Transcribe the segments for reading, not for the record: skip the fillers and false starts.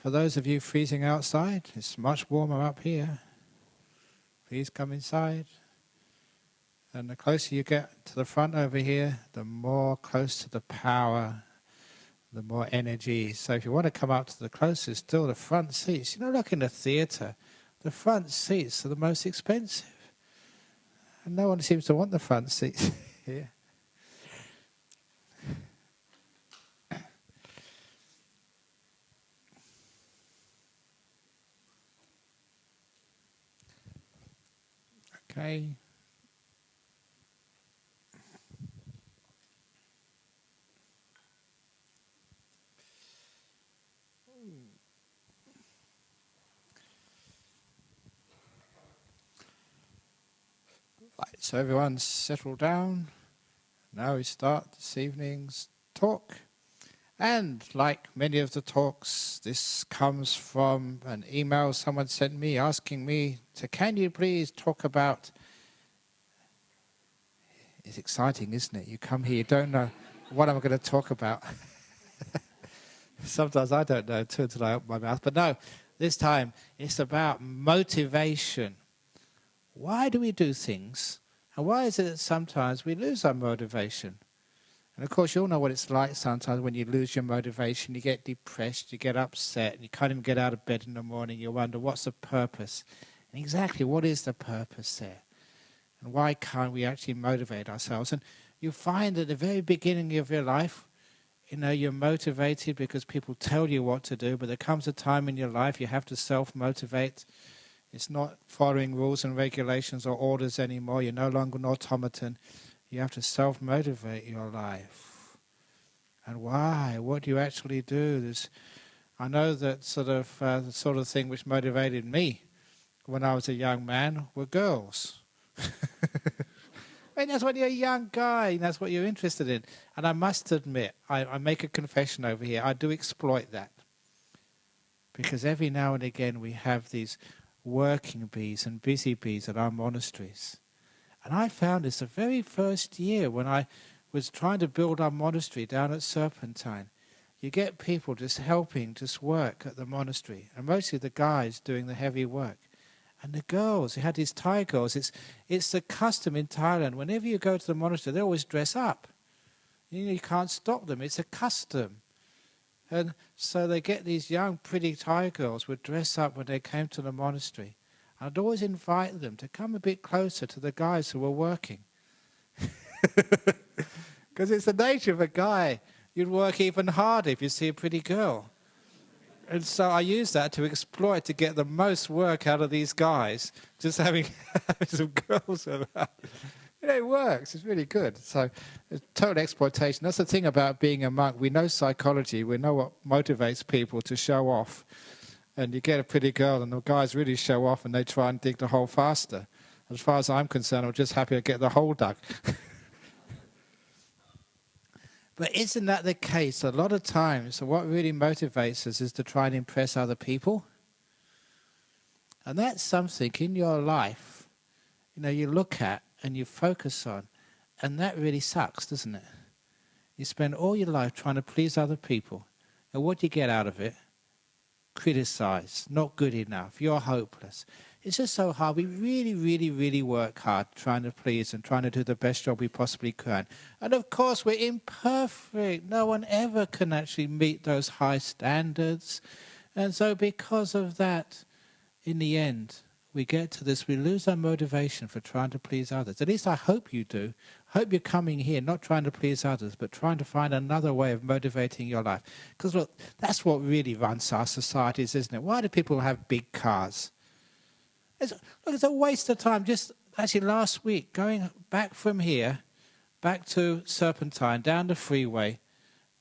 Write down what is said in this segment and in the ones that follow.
For those of you freezing outside, it's much warmer up here. Please come inside. And the closer you get to the front over here, the more close to the power, the more energy. So if you want to come up to the closest, still the front seats. You know, look in the theatre, the front seats are the most expensive. And no one seems to want the front seats here. Okay. Right, so everyone's settled down. Now we start this evening's talk. And like many of the talks, this comes from an email someone sent me asking me to, can you please talk about... It's exciting, isn't it? You come here, you don't know what I'm going to talk about. Sometimes I don't know too until I open my mouth. But no, this time it's about motivation. Why do we do things? And why is it that sometimes we lose our motivation? And of course, you all know what it's like sometimes when you lose your motivation. You get depressed, you get upset, and you can't even get out of bed in the morning. You wonder, what's the purpose? And exactly, what is the purpose there? And why can't we actually motivate ourselves? And you find at the very beginning of your life, you know, you're motivated because people tell you what to do, but there comes a time in your life you have to self-motivate. It's not following rules and regulations or orders anymore. You're no longer an automaton. You have to self-motivate your life. And why? What do you actually do? I know that the sort of thing which motivated me when I was a young man were girls. I mean, that's what you're a young guy, that's what you're interested in. And I must admit, I make a confession over here, I do exploit that. Because every now and again we have these working bees and busy bees at our monasteries. And I found this the very first year when I was trying to build our monastery down at Serpentine. You get people just helping, just work at the monastery. And mostly the guys doing the heavy work. And the girls, they had these Thai girls. It's the custom in Thailand. Whenever you go to the monastery, they always dress up. You can't stop them. It's a custom. And so they get these young, pretty Thai girls would dress up when they came to the monastery. I'd always invite them to come a bit closer to the guys who were working. Because it's the nature of a guy. You'd work even harder if you see a pretty girl. And so I use that to exploit, to get the most work out of these guys, just having some girls around. You know, it works. It's really good. So it's total exploitation. That's the thing about being a monk. We know psychology. We know what motivates people to show off. And you get a pretty girl and the guys really show off and they try and dig the hole faster. As far as I'm concerned, I'm just happy to get the hole dug. But isn't that the case? A lot of times, what really motivates us is to try and impress other people. And that's something in your life, you know, you look at and you focus on. And that really sucks, doesn't it? You spend all your life trying to please other people. And what do you get out of it? Criticize, not good enough, you're hopeless. It's just so hard. We really, really, really work hard trying to please and trying to do the best job we possibly can. And of course, we're imperfect. No one ever can actually meet those high standards. And so because of that, in the end, we get to this, we lose our motivation for trying to please others. At least I hope you do. I hope you're coming here not trying to please others, but trying to find another way of motivating your life. Because look, that's what really runs our societies, isn't it? Why do people have big cars? It's a waste of time. Just actually last week, going back from here, back to Serpentine, down the freeway,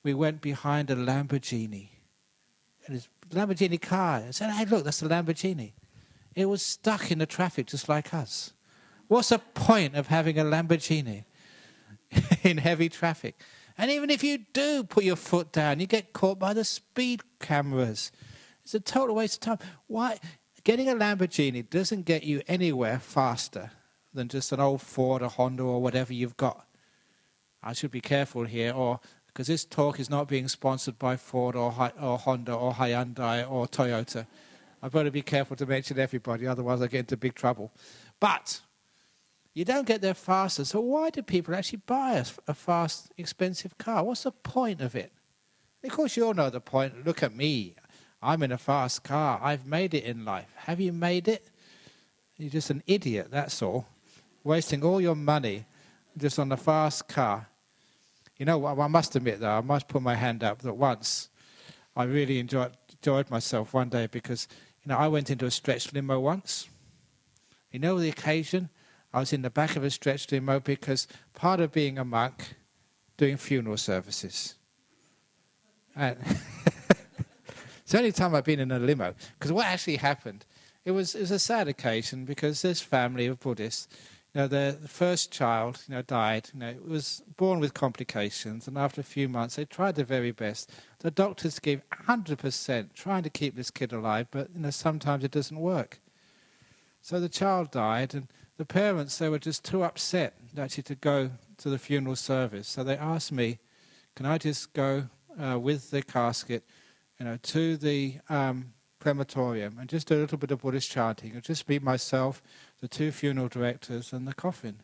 we went behind a Lamborghini. And it's a Lamborghini car. I said, hey, look, that's a Lamborghini. It was stuck in the traffic just like us. What's the point of having a Lamborghini in heavy traffic? And even if you do put your foot down, you get caught by the speed cameras. It's a total waste of time. Why? Getting a Lamborghini doesn't get you anywhere faster than just an old Ford or Honda or whatever you've got. I should be careful here. Or because this talk is not being sponsored by Ford or Honda or Hyundai or Toyota. I've got to be careful to mention everybody, otherwise I get into big trouble. But you don't get there faster, so why do people actually buy a fast, expensive car? What's the point of it? Of course, you all know the point. Look at me. I'm in a fast car. I've made it in life. Have you made it? You're just an idiot, that's all. Wasting all your money just on a fast car. You know what, I must admit, though, I must put my hand up that once I really enjoyed myself one day because, I went into a stretch limo once. You know the occasion? I was in the back of a stretch limo because part of being a monk, doing funeral services. And it's the only time I've been in a limo. Because what actually happened, it was a sad occasion because this family of Buddhists, the first child, died. It was born with complications, and after a few months, they tried their very best. The doctors gave 100% trying to keep this kid alive, but sometimes it doesn't work. So the child died, and the parents, they were just too upset actually to go to the funeral service. So they asked me, can I just go with the casket, to the crematorium and just do a little bit of Buddhist chanting, and just meet myself, the two funeral directors, and the coffin.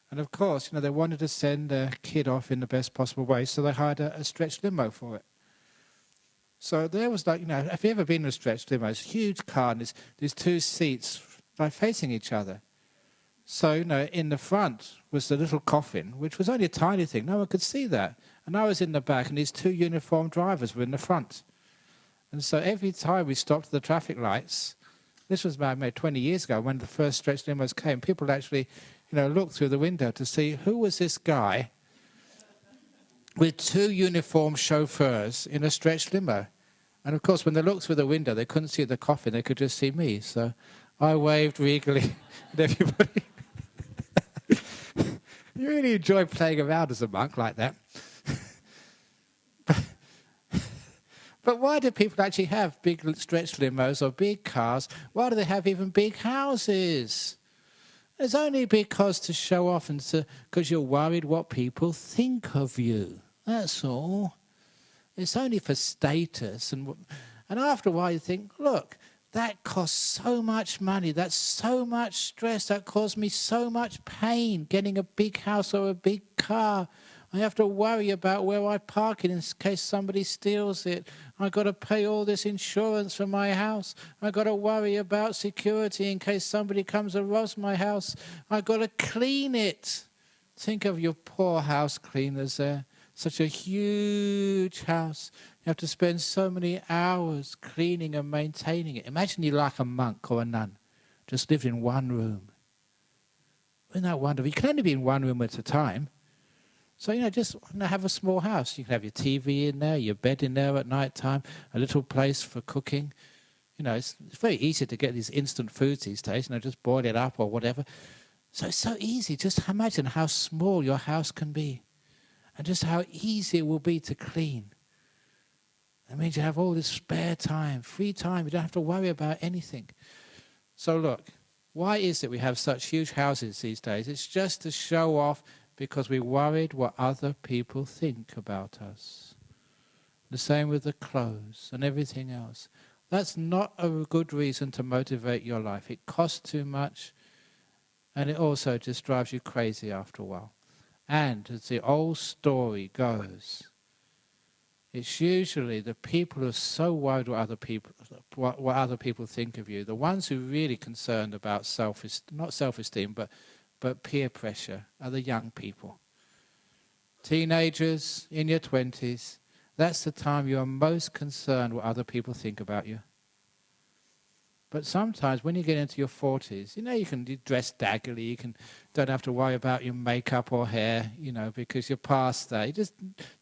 And of course, they wanted to send their kid off in the best possible way, so they hired a stretch limo for it. So there was have you ever been in a stretch limo? It's a huge car, and there's two seats facing each other. So, in the front was the little coffin, which was only a tiny thing. No one could see that. And I was in the back, and these two uniformed drivers were in the front. And so every time we stopped at the traffic lights, this was about maybe 20 years ago when the first stretch limos came, people actually, looked through the window to see who was this guy with two uniformed chauffeurs in a stretch limo. And of course, when they looked through the window, they couldn't see the coffin, they could just see me. So I waved regally at everybody. You really enjoy playing around as a monk like that. But why do people actually have big stretch limos or big cars? Why do they have even big houses? It's only because to show off and because you're worried what people think of you. That's all. It's only for status. And after a while you think, look, that costs so much money. That's so much stress. That caused me so much pain getting a big house or a big car. I have to worry about where I park it in case somebody steals it. I've got to pay all this insurance for my house. I've got to worry about security in case somebody comes and robs my house. I've got to clean it. Think of your poor house cleaners there. Such a huge house. You have to spend so many hours cleaning and maintaining it. Imagine you're like a monk or a nun, just lived in one room. Isn't that wonderful? You can only be in one room at a time. So, just have a small house. You can have your TV in there, your bed in there at night time, a little place for cooking. It's very easy to get these instant foods these days, just boil it up or whatever. So it's so easy. Just imagine how small your house can be and just how easy it will be to clean. That means you have all this spare time, free time. You don't have to worry about anything. So look, why is it we have such huge houses these days? It's just to show off because we're worried what other people think about us. The same with the clothes and everything else. That's not a good reason to motivate your life. It costs too much, and it also just drives you crazy after a while. And as the old story goes, it's usually the people who are so worried what other people think of you, the ones who are really concerned about not self-esteem, but peer pressure, are the young people. Teenagers in your 20s, that's the time you are most concerned what other people think about you. But sometimes when you get into your 40s, you can dress daggily, don't have to worry about your makeup or hair, because you're past that. You just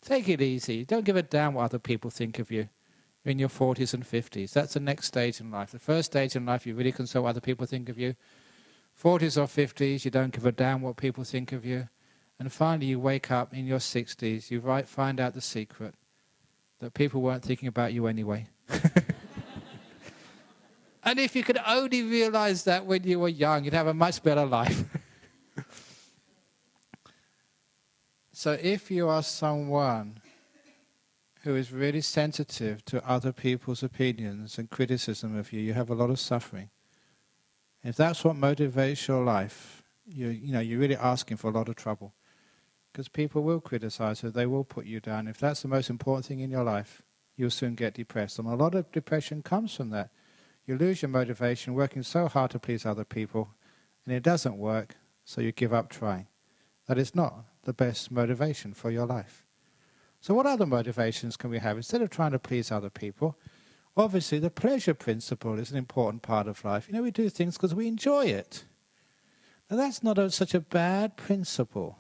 take it easy. Don't give a damn what other people think of you in your 40s and 50s. That's the next stage in life. The first stage in life, you're really concerned what other people think of you. 40s or 50s, you don't give a damn what people think of you. And finally, you wake up in your 60s, you find out the secret, that people weren't thinking about you anyway. And if you could only realize that when you were young, you'd have a much better life. So if you are someone who is really sensitive to other people's opinions and criticism of you, you have a lot of suffering. If that's what motivates your life, you're really asking for a lot of trouble. Because people will criticize you, they will put you down. If that's the most important thing in your life, you'll soon get depressed. And a lot of depression comes from that. You lose your motivation working so hard to please other people, and it doesn't work, so you give up trying. That is not the best motivation for your life. So what other motivations can we have? Instead of trying to please other people, obviously the pleasure principle is an important part of life. We do things because we enjoy it. Now that's not such a bad principle,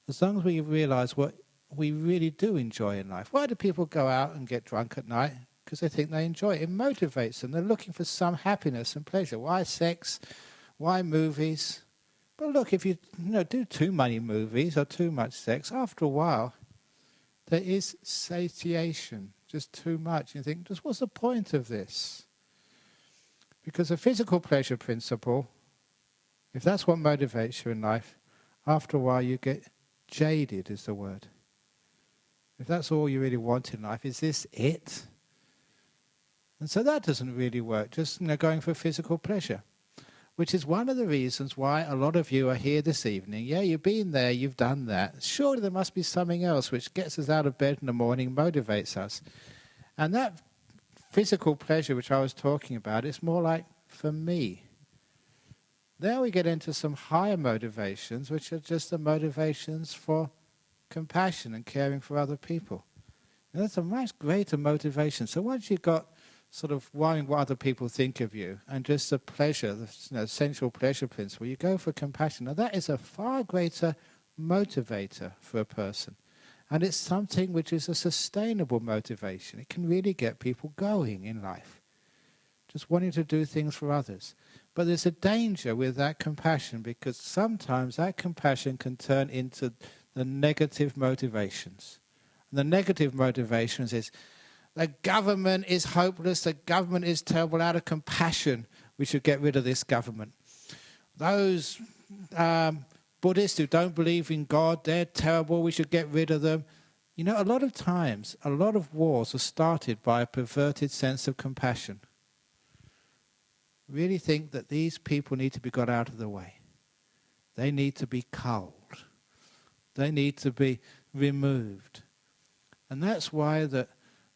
as long as we realize what we really do enjoy in life. Why do people go out and get drunk at night? Because they think they enjoy it. It motivates them. They're looking for some happiness and pleasure. Why sex? Why movies? But look, if you do too many movies or too much sex, after a while, there is satiation, just too much. You think, just what's the point of this? Because the physical pleasure principle, if that's what motivates you in life, after a while you get jaded, is the word. If that's all you really want in life, is this it? And so that doesn't really work, just going for physical pleasure. Which is one of the reasons why a lot of you are here this evening. Yeah, you've been there, you've done that. Surely there must be something else which gets us out of bed in the morning, motivates us. And that physical pleasure which I was talking about, it's more like for me. There we get into some higher motivations, which are just the motivations for compassion and caring for other people. And that's a much greater motivation. So once you've got sort of worrying what other people think of you, and just the pleasure, the sensual pleasure principle, you go for compassion. Now that is a far greater motivator for a person. And it's something which is a sustainable motivation. It can really get people going in life, just wanting to do things for others. But there's a danger with that compassion, because sometimes that compassion can turn into the negative motivations. And the negative motivations is, the government is hopeless, the government is terrible. Out of compassion, we should get rid of this government. Those Buddhists who don't believe in God, they're terrible, we should get rid of them. A lot of times, a lot of wars are started by a perverted sense of compassion. Really think that these people need to be got out of the way. They need to be culled. They need to be removed. And that's why that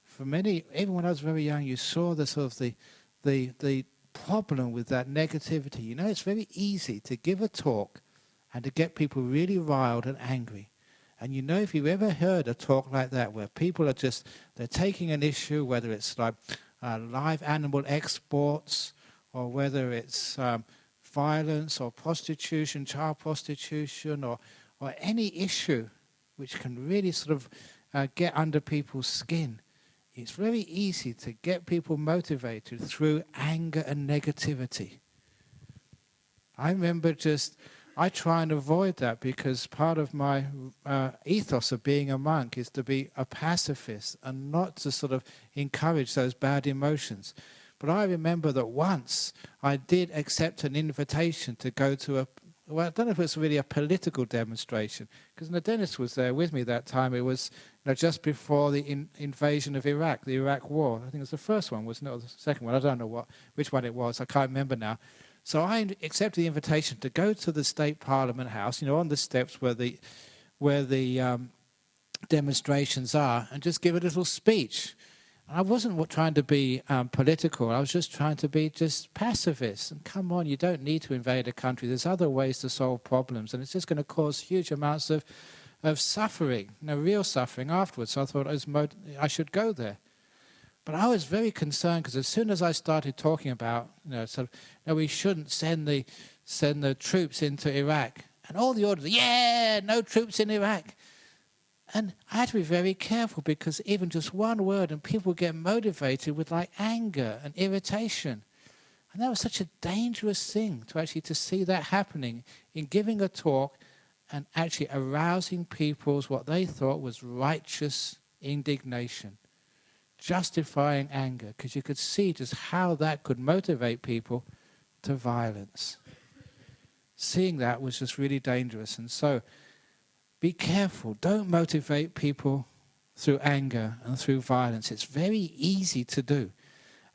for many, even when I was very young, you saw the sort of the problem with that negativity. It's very easy to give a talk and to get people really riled and angry. And if you've ever heard a talk like that where people are they're taking an issue, whether it's like live animal exports, or whether it's violence or prostitution, child prostitution, or any issue which can really sort of get under people's skin. It's very easy to get people motivated through anger and negativity. I remember I try and avoid that, because part of my ethos of being a monk is to be a pacifist and not to sort of encourage those bad emotions. But I remember that once I did accept an invitation to go to I don't know if it was really a political demonstration, because the dentist was there with me that time. It was just before the invasion of Iraq, the Iraq War. I think it was the first one, wasn't it, or the second one? I don't know which one it was. I can't remember now. So I accepted the invitation to go to the State Parliament House, on the steps where the demonstrations are, and just give a little speech. I wasn't trying to be political. I was just trying to be just pacifist. And come on, you don't need to invade a country. There's other ways to solve problems, and it's just going to cause huge amounts of suffering, real suffering afterwards. So I thought I should go there. But I was very concerned, because as soon as I started talking about, we shouldn't send the troops into Iraq, and all the orders, no troops in Iraq. And I had to be very careful, because even just one word and people get motivated with anger and irritation. And that was such a dangerous thing to see that happening in giving a talk and actually arousing people's what they thought was righteous indignation, justifying anger, because you could see just how that could motivate people to violence. Seeing that was just really dangerous. And so be careful. Don't motivate people through anger and through violence. It's very easy to do.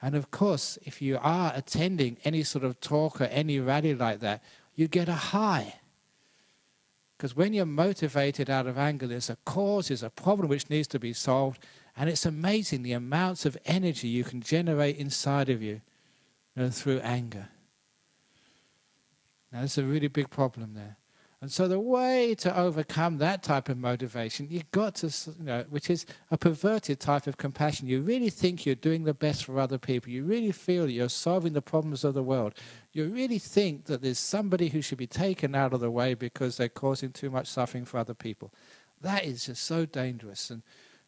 And of course, if you are attending any sort of talk or any rally like that, you get a high. Because when you're motivated out of anger, there's a cause, there's a problem which needs to be solved, and it's amazing the amounts of energy you can generate inside of you, through anger. Now, there's a really big problem there. And so the way to overcome that type of motivation, you've got to, which is a perverted type of compassion. You really think you're doing the best for other people. You really feel that you're solving the problems of the world. You really think that there's somebody who should be taken out of the way because they're causing too much suffering for other people. That is just so dangerous. And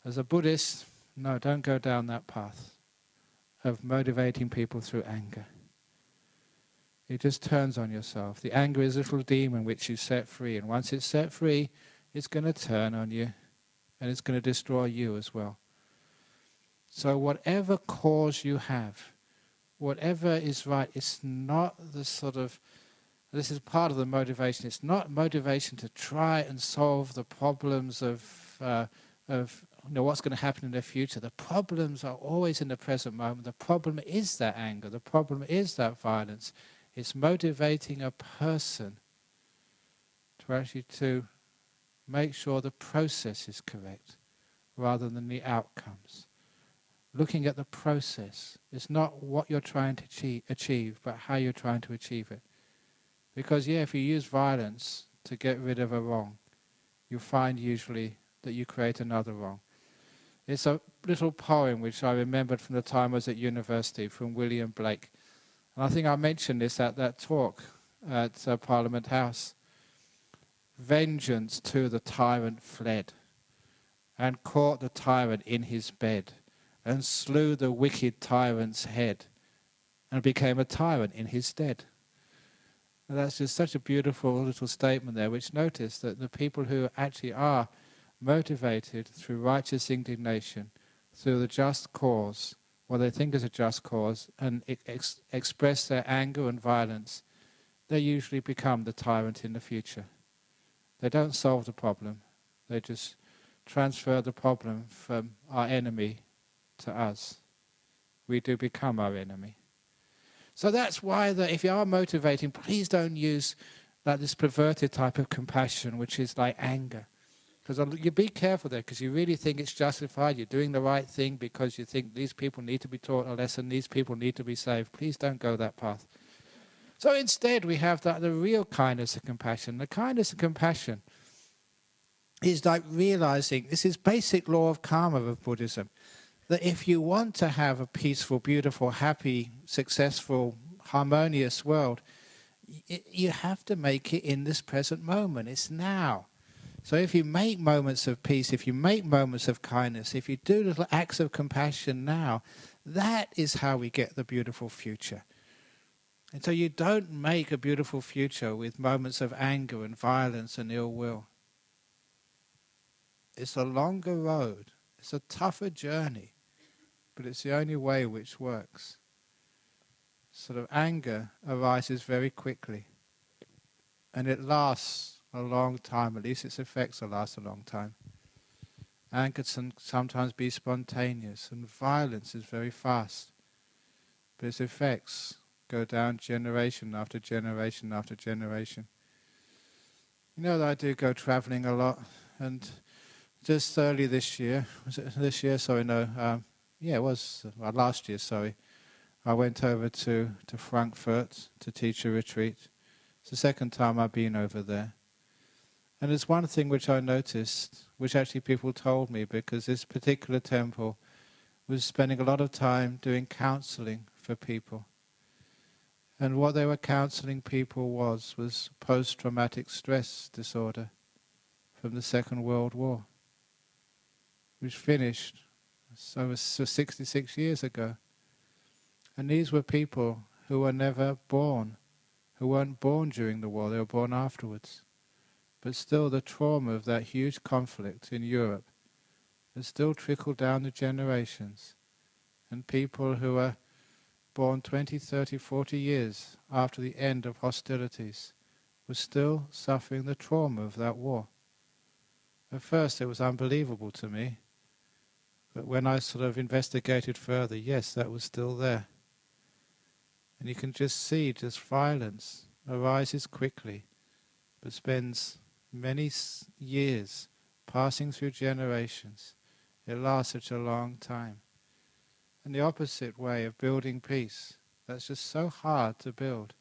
as a Buddhist, no, don't go down that path of motivating people through anger. It just turns on yourself. The anger is a little demon which you set free, and once it's set free, it's going to turn on you, and it's going to destroy you as well. So whatever cause you have, whatever is right, it's not the sort of, this is part of the motivation, it's not motivation to try and solve the problems of what's going to happen in the future. The problems are always in the present moment. The problem is that anger. The problem is that violence. It's motivating a person to make sure the process is correct rather than the outcomes. Looking at the process. It's not what you're trying to achieve, but how you're trying to achieve it. Because, if you use violence to get rid of a wrong, you find usually that you create another wrong. It's a little poem which I remembered from the time I was at university from William Blake. And I think I mentioned this at that talk at Parliament House. Vengeance to the tyrant fled, and caught the tyrant in his bed, and slew the wicked tyrant's head, and became a tyrant in his stead. And that's just such a beautiful little statement there, which notice that the people who actually are motivated through righteous indignation, through the just cause, what they think is a just cause, and express their anger and violence, they usually become the tyrant in the future. They don't solve the problem. They just transfer the problem from our enemy to us. We do become our enemy. So that's why if you are motivating, please don't use this perverted type of compassion, which is like anger. Because you be careful there, because you really think it's justified, you're doing the right thing because you think these people need to be taught a lesson, these people need to be saved. Please don't go that path. So instead we have the real kindness and compassion. The kindness and compassion is like realizing, this is basic law of karma of Buddhism, that if you want to have a peaceful, beautiful, happy, successful, harmonious world, you have to make it in this present moment. It's now. So if you make moments of peace, if you make moments of kindness, if you do little acts of compassion now, that is how we get the beautiful future. And so you don't make a beautiful future with moments of anger and violence and ill will. It's a longer road. It's a tougher journey. But it's the only way which works. Sort of anger arises very quickly. And it lasts a long time, at least its effects will last a long time. Anger can sometimes be spontaneous, and violence is very fast. But its effects go down generation after generation after generation. You know that I do go travelling a lot, and just early this year, was it this year? Sorry, no. It was last year, sorry. I went over to Frankfurt to teach a retreat. It's the second time I've been over there. And there's one thing which I noticed, which actually people told me, because this particular temple was spending a lot of time doing counseling for people. And what they were counseling people was post-traumatic stress disorder from the Second World War, which finished over 66 years ago. And these were people who were never born, who weren't born during the war, they were born afterwards. But still the trauma of that huge conflict in Europe has still trickled down the generations. And people who are born 20, 30, 40 years after the end of hostilities were still suffering the trauma of that war. At first it was unbelievable to me, but when I sort of investigated further, yes, that was still there. And you can just see just violence arises quickly, but spends many years passing through generations. It lasts such a long time. And the opposite way of building peace, that's just so hard to build.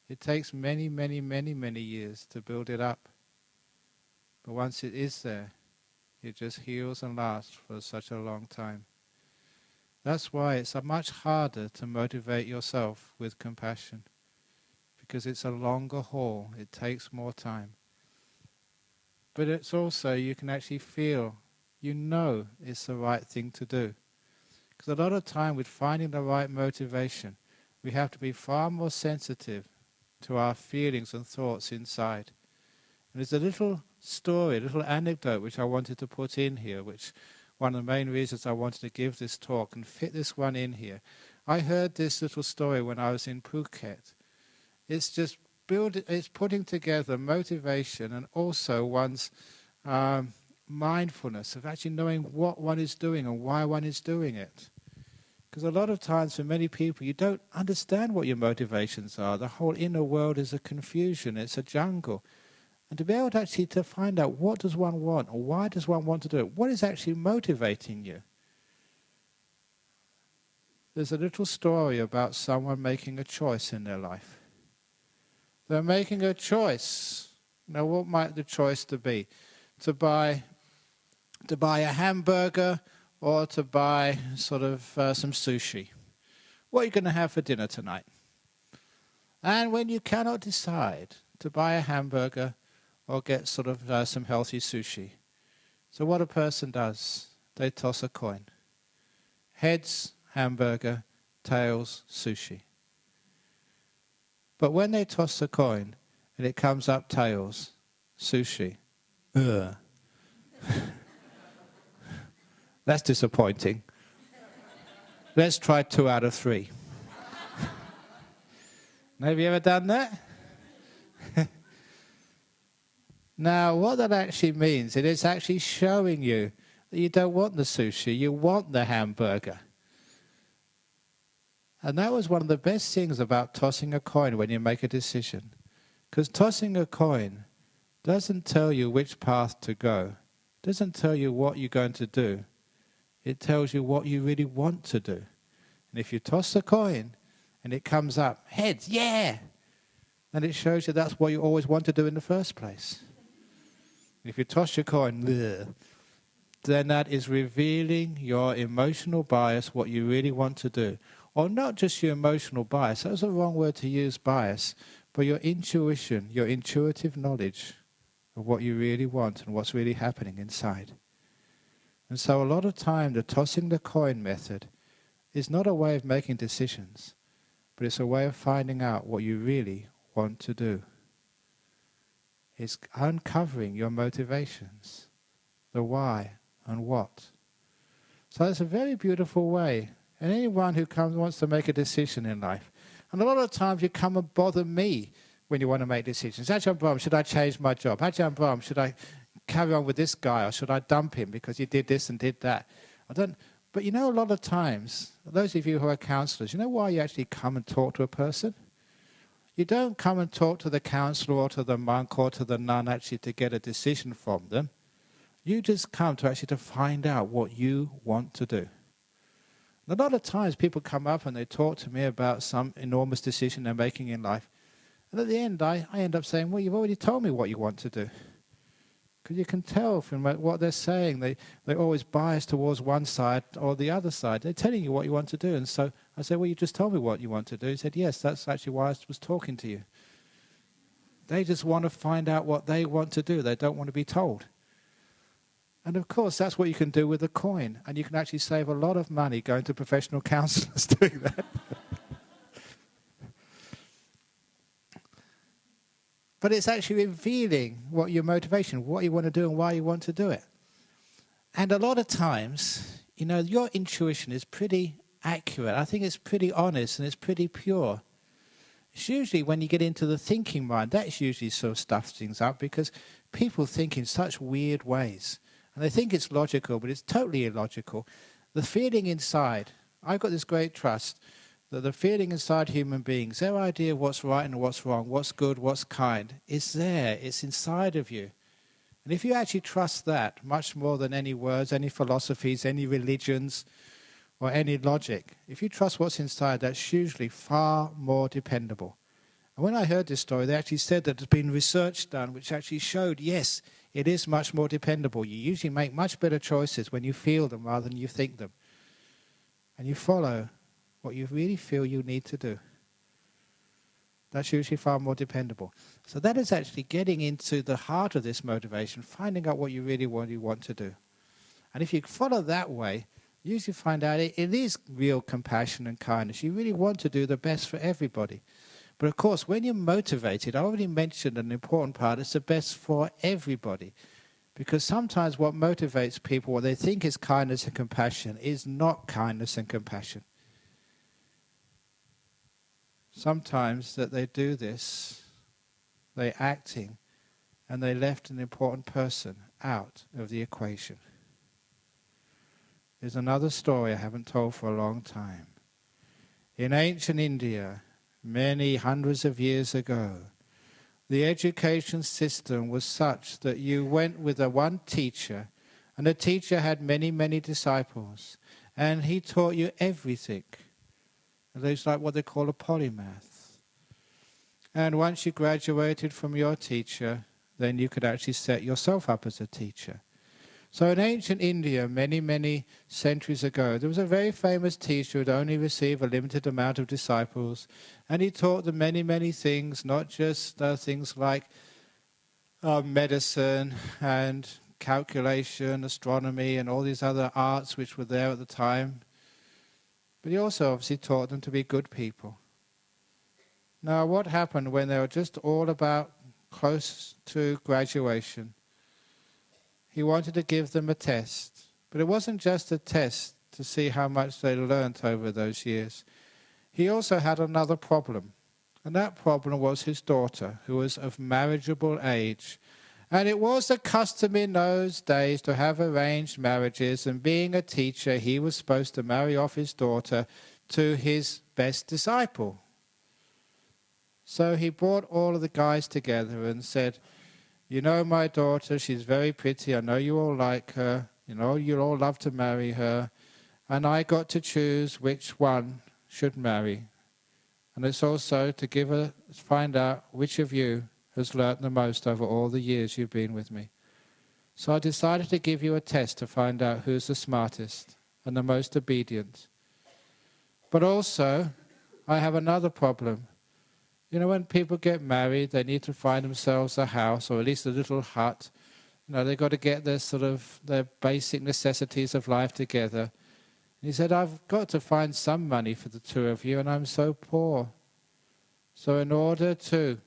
It takes many, many, many, many years to build it up. But once it is there, it just heals and lasts for such a long time. That's why it's much harder to motivate yourself with compassion, because it's a longer haul, it takes more time. But it's also, you can actually feel, you know it's the right thing to do. Because a lot of time with finding the right motivation, we have to be far more sensitive to our feelings and thoughts inside. And there's a little story, a little anecdote which I wanted to put in here, which one of the main reasons I wanted to give this talk and fit this one in here. I heard this little story when I was in Phuket. It's just it's putting together motivation and also one's mindfulness of actually knowing what one is doing and why one is doing it. Because a lot of times for many people you don't understand what your motivations are. The whole inner world is a confusion, it's a jungle. And to be able to actually to find out what does one want or why does one want to do it, what is actually motivating you? There's a little story about someone making a choice in their life. They're making a choice. Now what might the choice to be? To buy a hamburger or to buy sort of some sushi. What are you going to have for dinner tonight? And when you cannot decide to buy a hamburger or get sort of some healthy sushi. So what a person does, they toss a coin. Heads, hamburger, tails, sushi. But when they toss the coin and it comes up tails, sushi, that's disappointing. Let's try 2 out of 3. Have you ever done that? Now, what that actually means, it is actually showing you that you don't want the sushi, you want the hamburger. And that was one of the best things about tossing a coin when you make a decision. Because tossing a coin doesn't tell you which path to go, doesn't tell you what you're going to do. It tells you what you really want to do. And if you toss the coin and it comes up, heads, yeah! And it shows you that's what you always want to do in the first place. If you toss your coin, bleh, then that is revealing your emotional bias, what you really want to do. Or not just your emotional bias, that's a wrong word to use, bias, but your intuition, your intuitive knowledge of what you really want and what's really happening inside. And so a lot of time the tossing the coin method is not a way of making decisions, but it's a way of finding out what you really want to do. It's uncovering your motivations, the why and what. So it's a very beautiful way. And anyone who wants to make a decision in life, and a lot of times you come and bother me when you want to make decisions. Ajahn Brahm, should I change my job? Ajahn Brahm, should I carry on with this guy or should I dump him because he did this and did that? But you know, a lot of times, those of you who are counselors, you know why you actually come and talk to a person? You don't come and talk to the counselor or to the monk or to the nun actually to get a decision from them. You just come to actually to find out what you want to do. And a lot of times people come up and they talk to me about some enormous decision they're making in life. And at the end, I end up saying, well, you've already told me what you want to do. Because you can tell from what they're saying, they're always biased towards one side or the other side. They're telling you what you want to do. And so I said, well, you just told me what you want to do. He said, yes, that's actually why I was talking to you. They just want to find out what they want to do. They don't want to be told. And of course, that's what you can do with a coin. And you can actually save a lot of money going to professional counselors doing that. But it's actually revealing what your motivation, what you want to do and why you want to do it. And a lot of times, you know, your intuition is pretty accurate. I think it's pretty honest and it's pretty pure. It's usually when you get into the thinking mind, that's usually sort of stuffs things up, because people think in such weird ways. And they think it's logical, but it's totally illogical. The feeling inside, I've got this great trust that the feeling inside human beings, their idea of what's right and what's wrong, what's good, what's kind, is there. It's inside of you. And if you actually trust that, much more than any words, any philosophies, any religions, or any logic, if you trust what's inside, that's usually far more dependable. And when I heard this story, they actually said that there's been research done which actually showed, yes, it is much more dependable. You usually make much better choices when you feel them rather than you think them. And you follow what you really feel you need to do. That's usually far more dependable. So that is actually getting into the heart of this motivation, finding out what you really want to do. And if you follow that way, you usually find out it is real compassion and kindness. You really want to do the best for everybody. But of course, when you're motivated, I already mentioned an important part, it's the best for everybody. Because sometimes what motivates people, what they think is kindness and compassion, is not kindness and compassion. Sometimes that they do this, they're acting, and they left an important person out of the equation. There's another story I haven't told for a long time. In ancient India, many hundreds of years ago, the education system was such that you went with a one teacher, and the teacher had many, many disciples, and he taught you everything. It was like what they call a polymath. And once you graduated from your teacher, then you could actually set yourself up as a teacher. So in ancient India, many, many centuries ago, there was a very famous teacher who had only received a limited amount of disciples, and he taught them many, many things, not just things like medicine and calculation, astronomy, and all these other arts which were there at the time. But he also obviously taught them to be good people. Now, what happened when they were just all about close to graduation? He wanted to give them a test. But it wasn't just a test to see how much they learnt over those years. He also had another problem. And that problem was his daughter, who was of marriageable age. And it was the custom in those days to have arranged marriages, and being a teacher, he was supposed to marry off his daughter to his best disciple. So he brought all of the guys together and said, you know my daughter, she's very pretty, I know you all like her, you know you'll all love to marry her, and I got to choose which one should marry. And it's also to find out which of you has learnt the most over all the years you've been with me. So I decided to give you a test to find out who's the smartest and the most obedient. But also, I have another problem. You know, when people get married, they need to find themselves a house, or at least a little hut. You know, they've got to get their basic necessities of life together. And he said, I've got to find some money for the two of you, and I'm so poor. So in order to,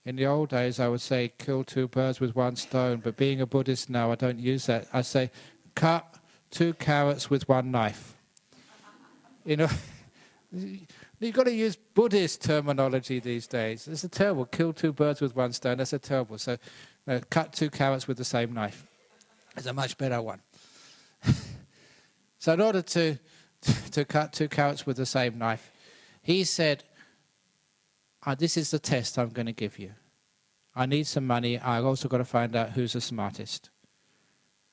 in the old days, I would say, kill two birds with one stone, but being a Buddhist now, I don't use that. I say, cut 2 carrots with 1 knife. You know, you've got to use Buddhist terminology these days. It's a terrible, kill 2 birds with 1 stone, that's a terrible. So cut 2 carrots with the same knife. It's a much better one. So in order to cut 2 carrots with the same knife, he said, this is the test I'm going to give you. I need some money. I've also got to find out who's the smartest.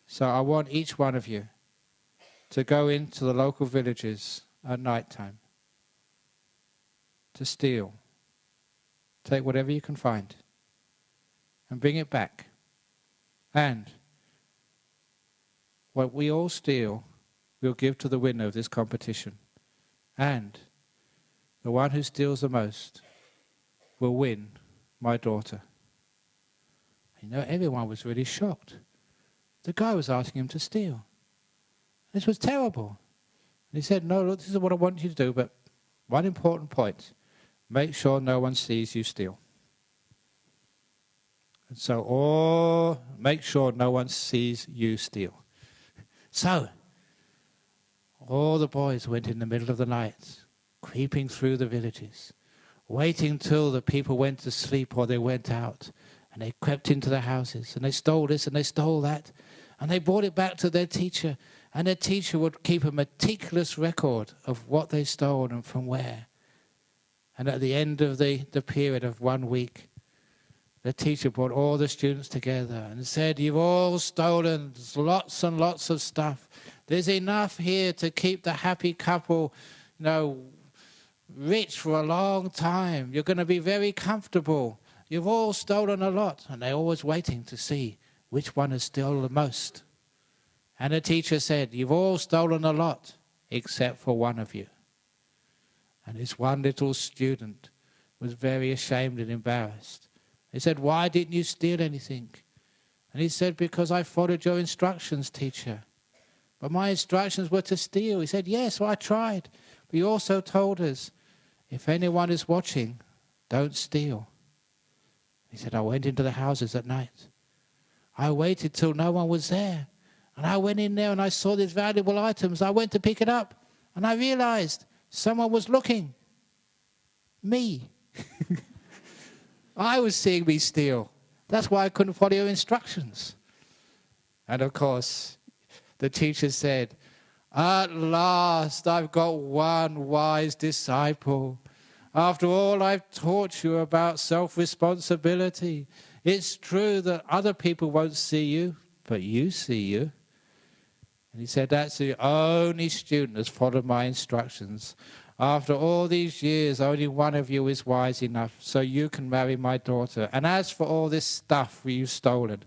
So I want each one of you to go into the local villages at night time to steal. Take whatever you can find and bring it back. And what we all steal, we'll give to the winner of this competition. And the one who steals the most will win my daughter. You know, everyone was really shocked. The guy was asking him to steal. This was terrible. And he said, no, look, this is what I want you to do, but one important point. Make sure no one sees you steal. And so, make sure no one sees you steal. So, all the boys went in the middle of the night, creeping through the villages, waiting till the people went to sleep or they went out. And they crept into the houses and they stole this and they stole that. And they brought it back to their teacher. And their teacher would keep a meticulous record of what they stole and from where. And at the end of the period of 1 week, the teacher brought all the students together and said, you've all stolen lots and lots of stuff. There's enough here to keep the happy couple, rich for a long time. You're going to be very comfortable. You've all stolen a lot. And they're always waiting to see which one has stolen the most. And the teacher said, you've all stolen a lot except for one of you. And this one little student was very ashamed and embarrassed. He said, why didn't you steal anything? And he said, because I followed your instructions, teacher. But my instructions were to steal. He said, yes, well, I tried. But you also told us, if anyone is watching, don't steal. He said, I went into the houses at night. I waited till no one was there. And I went in there and I saw these valuable items. I went to pick it up. And I realized someone was looking. Me. I was seeing me steal. That's why I couldn't follow your instructions. And of course, the teacher said, at last I've got one wise disciple. After all I've taught you about self-responsibility, it's true that other people won't see you, but you see you. And he said, that's the only student that's followed my instructions. After all these years, only one of you is wise enough, so you can marry my daughter. And as for all this stuff you've stolen,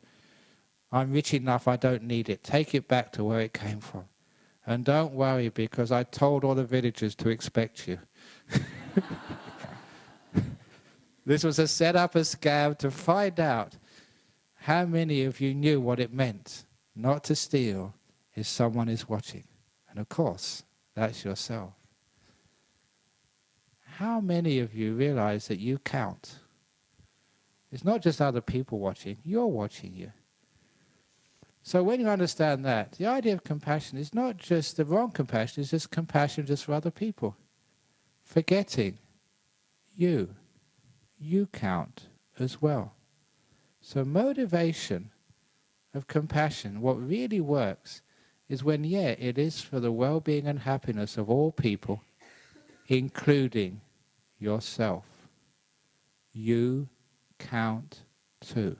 I'm rich enough, I don't need it. Take it back to where it came from. And don't worry, because I told all the villagers to expect you. This was a set-up, a scam to find out how many of you knew what it meant not to steal if someone is watching. And of course, that's yourself. How many of you realize that you count? It's not just other people watching, you're watching you. So when you understand that, the idea of compassion is not just the wrong compassion, it's just compassion just for other people. Forgetting you count as well. So motivation of compassion, what really works is when, it is for the well-being and happiness of all people, including yourself. You count too.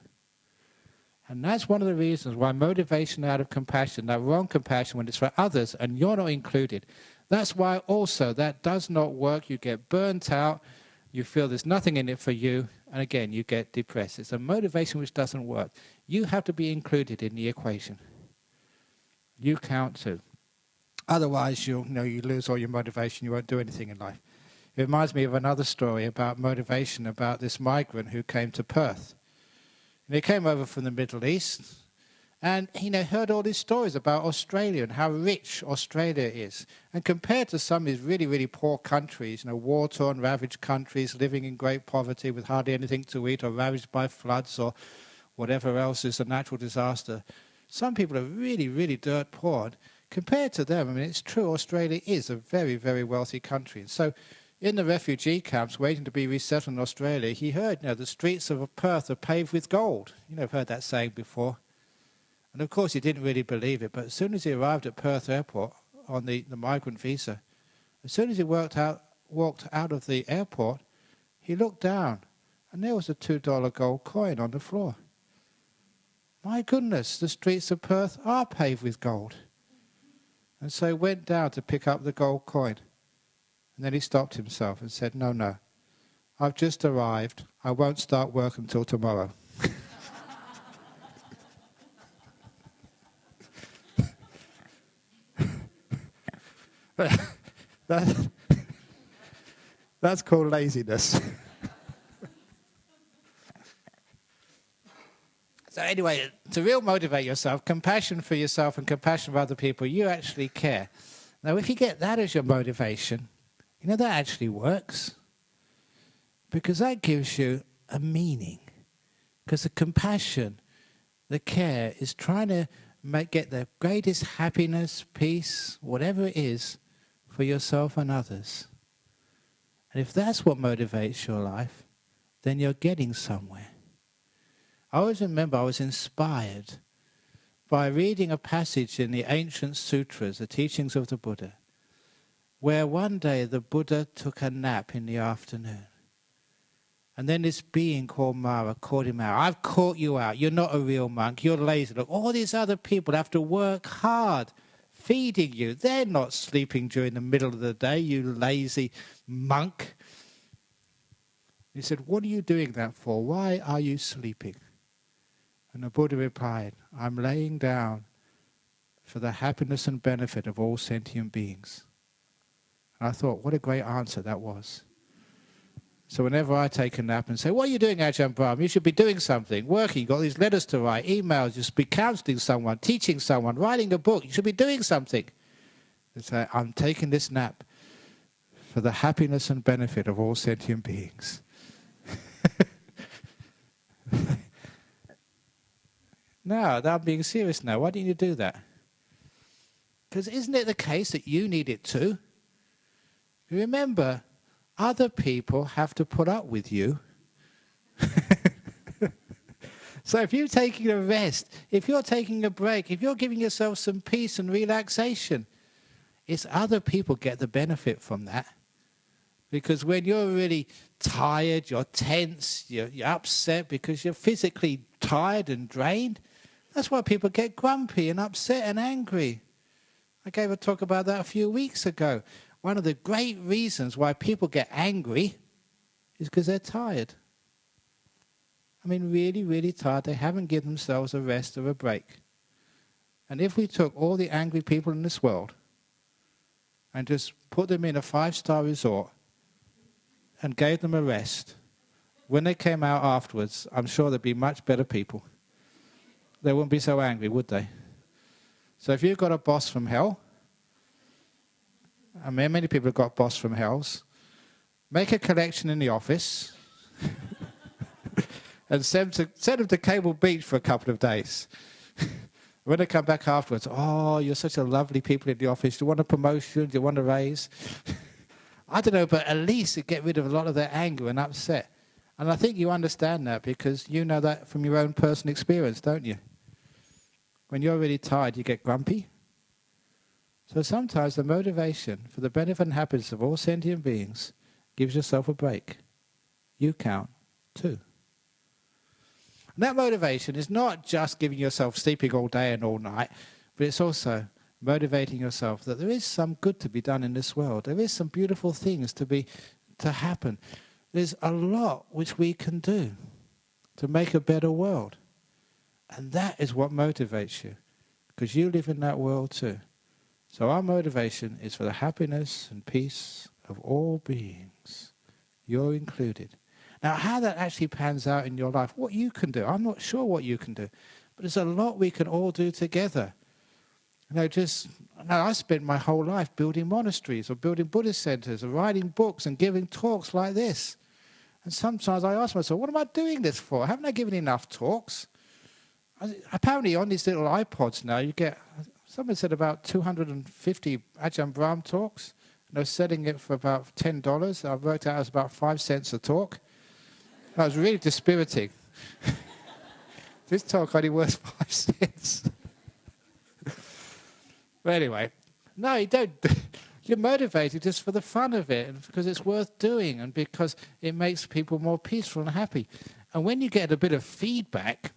And that's one of the reasons why motivation out of compassion, that wrong compassion when it's for others and you're not included, that's why also that does not work. You get burnt out, you feel there's nothing in it for you, and again, you get depressed. It's a motivation which doesn't work. You have to be included in the equation. You count too. Otherwise, you lose all your motivation, you won't do anything in life. It reminds me of another story about motivation, about this migrant who came to Perth. And he came over from the Middle East, and he heard all these stories about Australia and how rich Australia is. And compared to some of these really, really poor countries, war-torn, ravaged countries, living in great poverty with hardly anything to eat, or ravaged by floods or whatever else is a natural disaster, some people are really, really dirt poor. Compared to them, it's true, Australia is a very, very wealthy country. And so in the refugee camps waiting to be resettled in Australia, he heard, the streets of Perth are paved with gold. I've heard that saying before. And of course he didn't really believe it, but as soon as he arrived at Perth Airport on the migrant visa, as soon as he walked out of the airport, he looked down and there was a $2 gold coin on the floor. My goodness, the streets of Perth are paved with gold. And so he went down to pick up the gold coin. And then he stopped himself and said, no, I've just arrived. I won't start work until tomorrow. That's called laziness. So anyway, to real motivate yourself, compassion for yourself and compassion for other people, you actually care. Now, if you get that as your motivation, that actually works. Because that gives you a meaning. Because the compassion, the care, is trying to get the greatest happiness, peace, whatever it is, for yourself and others. And if that's what motivates your life, then you're getting somewhere. I always remember I was inspired by reading a passage in the ancient sutras, the teachings of the Buddha, where one day the Buddha took a nap in the afternoon. And then this being called Mara called him out. I've caught you out. You're not a real monk. You're lazy. Look, all these other people have to work hard feeding you. They're not sleeping during the middle of the day, you lazy monk. He said, what are you doing that for? Why are you sleeping? And the Buddha replied, I'm laying down for the happiness and benefit of all sentient beings. And I thought, what a great answer that was. So whenever I take a nap and say, what are you doing, Ajahn Brahm? You should be doing something, working, you've got these letters to write, emails, you should be counseling someone, teaching someone, writing a book, you should be doing something. They say, I'm taking this nap for the happiness and benefit of all sentient beings. No, I'm being serious now. Why didn't you do that? Because isn't it the case that you need it too? Remember, other people have to put up with you. So if you're taking a rest, if you're taking a break, if you're giving yourself some peace and relaxation, it's other people get the benefit from that. Because when you're really tired, you're tense, you're upset because you're physically tired and drained, that's why people get grumpy and upset and angry. I gave a talk about that a few weeks ago. One of the great reasons why people get angry is because they're tired. I mean, really, really tired. They haven't given themselves a rest or a break. And if we took all the angry people in this world and just put them in a 5-star resort and gave them a rest, when they came out afterwards, I'm sure there'd be much better people. They wouldn't be so angry, would they? So if you've got a boss from hell, I mean, many people have got boss from hells, make a collection in the office and send them to Cable Beach for a couple of days. When they come back afterwards, oh, you're such a lovely people in the office. Do you want a promotion? Do you want a raise? I don't know, but at least it get rid of a lot of their anger and upset. And I think you understand that because you know that from your own personal experience, don't you? When you're really tired, you get grumpy. So sometimes the motivation for the benefit and happiness of all sentient beings gives yourself a break. You count too. And that motivation is not just giving yourself sleeping all day and all night, but it's also motivating yourself that there is some good to be done in this world. There is some beautiful things to happen. There's a lot which we can do to make a better world. And that is what motivates you, because you live in that world too. So our motivation is for the happiness and peace of all beings. You're included. Now, how that actually pans out in your life, what you can do, I'm not sure what you can do, but there's a lot we can all do together. I spent my whole life building monasteries or building Buddhist centers or writing books and giving talks like this. And sometimes I ask myself, what am I doing this for? Haven't I given enough talks? Apparently on these little iPods now, you get, someone said about 250 Ajahn Brahm talks. And they're selling it for about $10. I've worked out it was about 5 cents a talk. That was really dispiriting. This talk only worth 5 cents. But anyway, no, you don't. You're motivated just for the fun of it, and because it's worth doing, and because it makes people more peaceful and happy. And when you get a bit of feedback,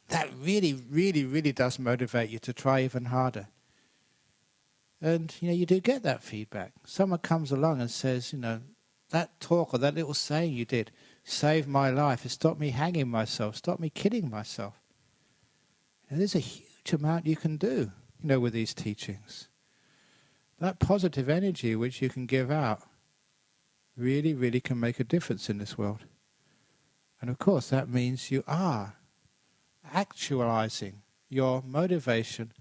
that really, really, really does motivate you to try even harder. And, you do get that feedback. Someone comes along and says, that talk or that little saying you did saved my life. It stopped me hanging myself, stopped me killing myself. And there's a huge amount you can do, with these teachings. That positive energy which you can give out really, really can make a difference in this world. And of course that means you are actualizing your motivation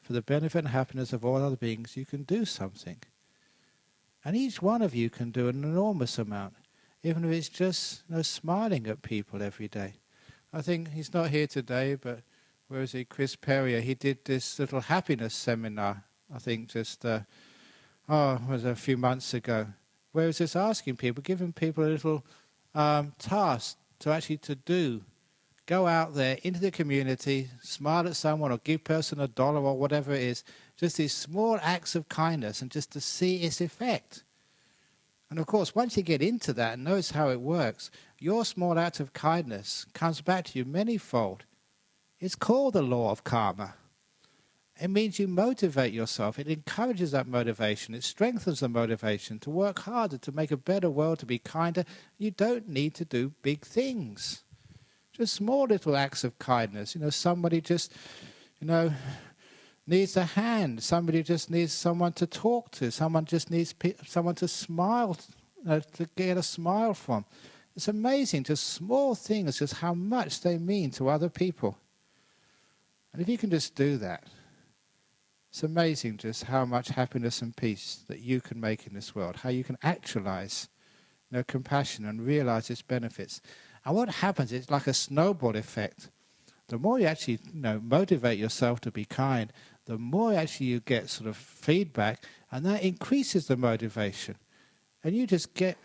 for the benefit and happiness of all other beings. You can do something. And each one of you can do an enormous amount, even if it's just smiling at people every day. I think he's not here today, but where is he? Chris Perrier, he did this little happiness seminar, I think just, it was a few months ago. Whereas just asking people, giving people a little task to do. Go out there into the community, smile at someone or give a person $1 or whatever it is. Just these small acts of kindness and just to see its effect. And of course, once you get into that and notice how it works, your small act of kindness comes back to you manyfold. It's called the law of karma. It means you motivate yourself. It encourages that motivation. It strengthens the motivation to work harder, to make a better world, to be kinder. You don't need to do big things. Just small little acts of kindness. Somebody just, needs a hand. Somebody just needs someone to talk to. Someone just needs someone to smile, to get a smile from. It's amazing, just small things, just how much they mean to other people. And if you can just do that, it's amazing just how much happiness and peace that you can make in this world, how you can actualize compassion and realize its benefits. And what happens, it's like a snowball effect. The more you actually motivate yourself to be kind, the more actually you get sort of feedback, and that increases the motivation. And you just get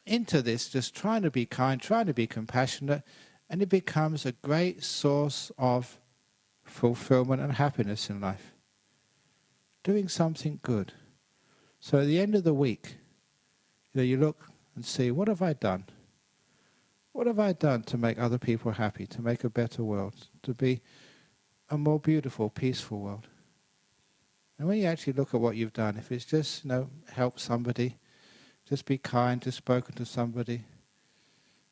into this, just trying to be kind, trying to be compassionate, and it becomes a great source of fulfillment and happiness in life. Doing something good. So at the end of the week, you look and see, what have I done? What have I done to make other people happy, to make a better world, to be a more beautiful, peaceful world? And when you actually look at what you've done, if it's just, help somebody, just be kind, just spoken to somebody,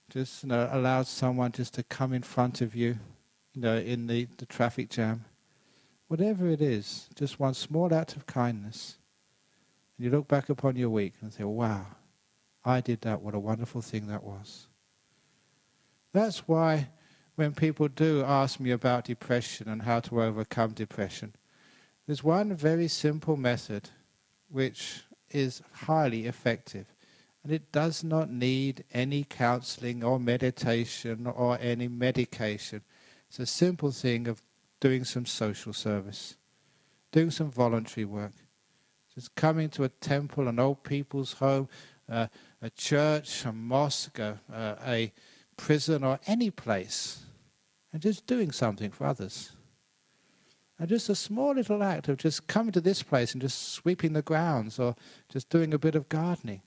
just allowed someone just to come in front of you, in the traffic jam, whatever it is, just one small act of kindness. And you look back upon your week and say, wow, I did that, what a wonderful thing that was. That's why when people do ask me about depression and how to overcome depression, there's one very simple method which is highly effective. And it does not need any counseling or meditation or any medication. It's a simple thing of doing some social service, doing some voluntary work. Just coming to a temple, an old people's home, a church, a mosque, a prison or any place, and just doing something for others. And just a small little act of just coming to this place and just sweeping the grounds or just doing a bit of gardening.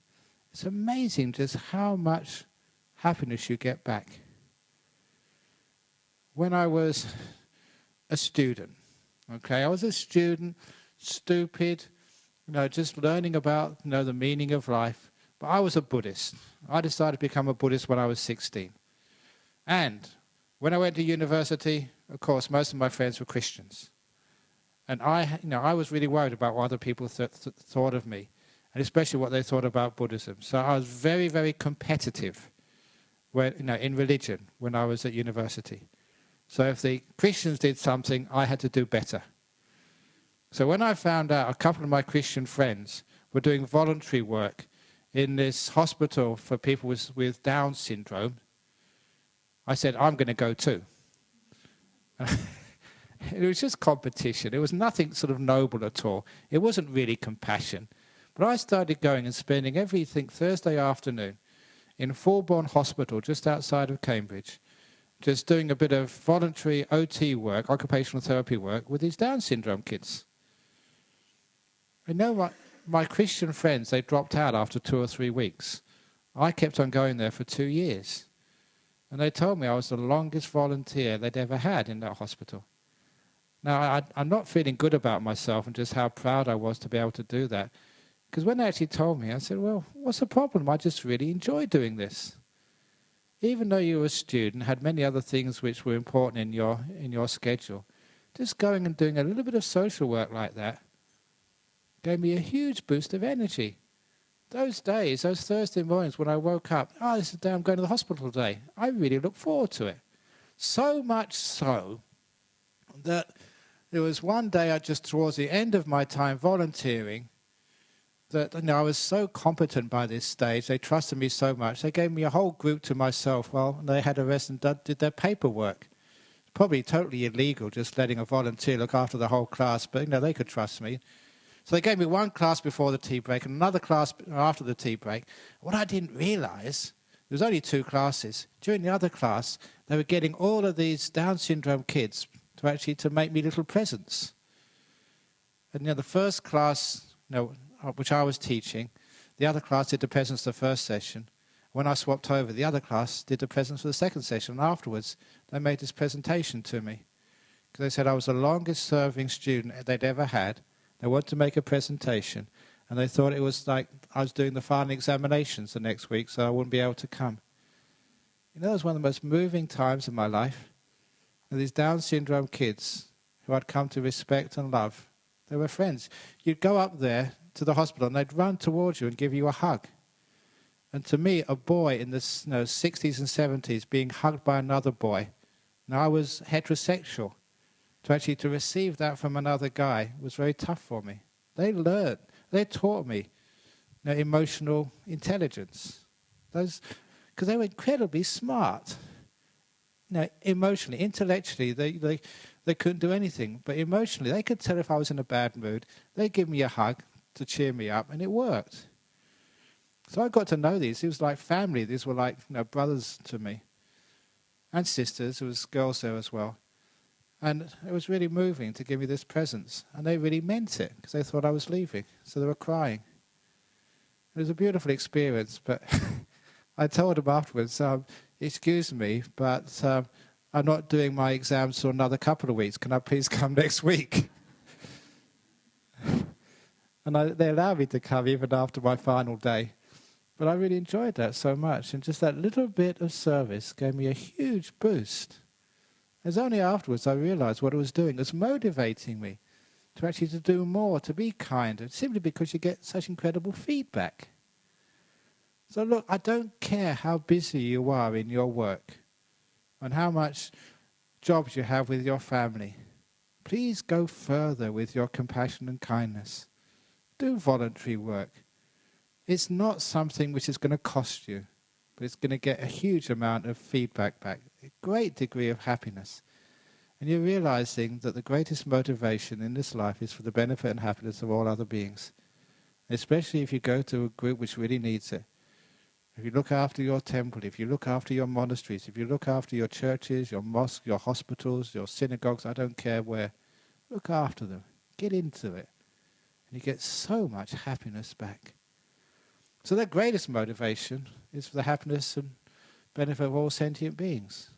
It's amazing just how much happiness you get back. When I was a student, I was a student, stupid, just learning about the meaning of life. But I was a Buddhist. I decided to become a Buddhist when I was 16. And when I went to university, of course, most of my friends were Christians. And I was really worried about what other people thought of me, and especially what they thought about Buddhism. So I was very, very competitive in religion when I was at university. So if the Christians did something, I had to do better. So when I found out a couple of my Christian friends were doing voluntary work in this hospital for people with Down syndrome, I said, I'm going to go too. It was just competition. It was nothing sort of noble at all. It wasn't really compassion. But I started going and spending everything Thursday afternoon in Fulbourn Hospital just outside of Cambridge, just doing a bit of voluntary OT work, occupational therapy work, with these Down syndrome kids. My Christian friends, they dropped out after 2 or 3 weeks. I kept on going there for 2 years. And they told me I was the longest volunteer they'd ever had in that hospital. Now, I'm not feeling good about myself and just how proud I was to be able to do that. Because when they actually told me, I said, well, what's the problem? I just really enjoy doing this. Even though you were a student, had many other things which were important in your schedule, just going and doing a little bit of social work like that gave me a huge boost of energy. Those days, those Thursday mornings when I woke up, this is the day I'm going to the hospital today, I really look forward to it. So much so that there was one day, just towards the end of my time volunteering, that I was so competent by this stage, they trusted me so much, they gave me a whole group to myself while they had a rest and did their paperwork. Probably totally illegal just letting a volunteer look after the whole class, but they could trust me. So they gave me one class before the tea break and another class after the tea break. What I didn't realise, there was only 2 classes. During the other class, they were getting all of these Down syndrome kids to make me little presents. And the first class, which I was teaching, the other class did the presents the first session. When I swapped over, the other class did the presents for the second session. And afterwards, they made this presentation to me. Because they said I was the longest serving student they'd ever had. They wanted to make a presentation. And they thought it was like I was doing the final examinations the next week, so I wouldn't be able to come. It was one of the most moving times of my life. And these Down syndrome kids who I'd come to respect and love, they were friends. You'd go up there to the hospital and they'd run towards you and give you a hug. And to me, a boy in the 60s and 70s being hugged by another boy, now I was heterosexual, to receive that from another guy was very tough for me. They taught me emotional intelligence. Because they were incredibly smart. Emotionally, intellectually, they couldn't do anything. But emotionally, they could tell if I was in a bad mood. They'd give me a hug to cheer me up, and it worked. So I got to know these. It was like family. These were like brothers to me. And sisters. There was girls there as well. And it was really moving to give me this presents. And they really meant it, because they thought I was leaving. So they were crying. It was a beautiful experience, but I told them afterwards, excuse me, but I'm not doing my exams for another couple of weeks. Can I please come next week? And they allowed me to come even after my final day. But I really enjoyed that so much. And just that little bit of service gave me a huge boost. It was only afterwards I realized what it was doing. It was motivating me to do more, to be kinder, simply because you get such incredible feedback. So look, I don't care how busy you are in your work and how much jobs you have with your family. Please go further with your compassion and kindness. Do voluntary work. It's not something which is going to cost you, but it's going to get a huge amount of feedback back, a great degree of happiness. And you're realizing that the greatest motivation in this life is for the benefit and happiness of all other beings, especially if you go to a group which really needs it. If you look after your temple, if you look after your monasteries, if you look after your churches, your mosques, your hospitals, your synagogues, I don't care where, look after them, get into it, and you get so much happiness back. So the greatest motivation is for the happiness and benefit of all sentient beings.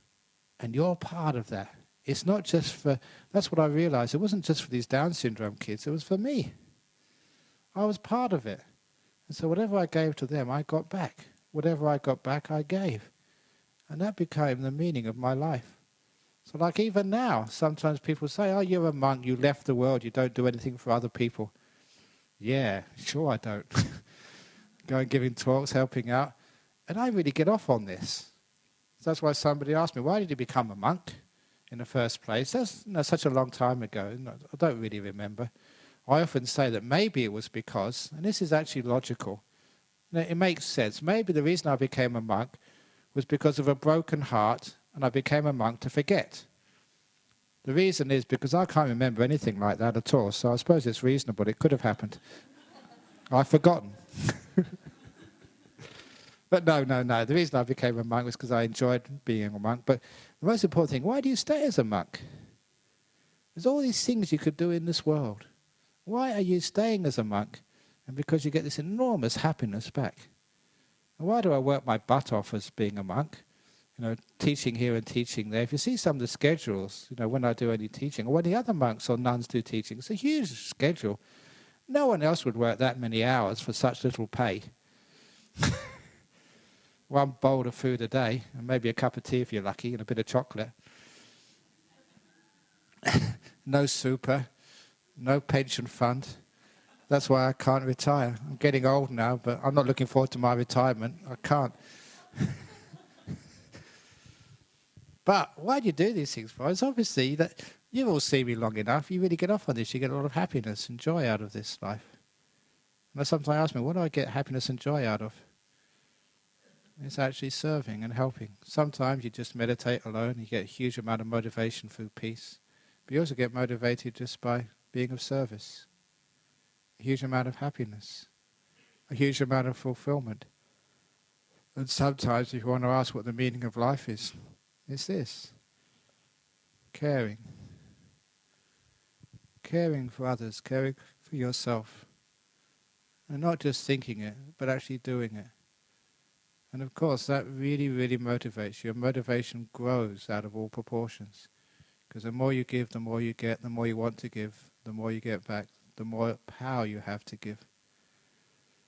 And you're part of that. It's not just for, that's what I realized, it wasn't just for these Down syndrome kids, it was for me. I was part of it. And so whatever I gave to them, I got back. Whatever I got back, I gave. And that became the meaning of my life. So like even now, sometimes people say, oh, you're a monk, you left the world, you don't do anything for other people. Yeah, sure I don't. Going giving talks, helping out. And I really get off on this. So that's why somebody asked me, why did you become a monk in the first place? That's such a long time ago. I don't really remember. I often say that maybe it was because, and this is actually logical, it makes sense. Maybe the reason I became a monk was because of a broken heart, and I became a monk to forget. The reason is because I can't remember anything like that at all, so I suppose it's reasonable. It could have happened. I've forgotten. But no. The reason I became a monk was because I enjoyed being a monk. But the most important thing, why do you stay as a monk? There's all these things you could do in this world. Why are you staying as a monk? And because you get this enormous happiness back. And why do I work my butt off as being a monk? Teaching here and teaching there. If you see some of the schedules, when I do any teaching, or when the other monks or nuns do teaching, it's a huge schedule. No one else would work that many hours for such little pay. One bowl of food a day, and maybe a cup of tea if you're lucky, and a bit of chocolate. No super, no pension fund. That's why I can't retire. I'm getting old now, but I'm not looking forward to my retirement. I can't. But why do you do these things for? It's obviously that you've all seen me long enough. You really get off on this. You get a lot of happiness and joy out of this life. And sometimes I ask me, what do I get happiness and joy out of? It's actually serving and helping. Sometimes you just meditate alone. You get a huge amount of motivation through peace. But you also get motivated just by being of service. a huge amount of happiness, a huge amount of fulfillment. And sometimes if you want to ask what the meaning of life is, it's this: caring. Caring for others, caring for yourself. And not just thinking it, but actually doing it. And of course that really, really motivates you. Your motivation grows out of all proportions. Because the more you give, the more you get, the more you want to give, the more you get back, the more power you have to give.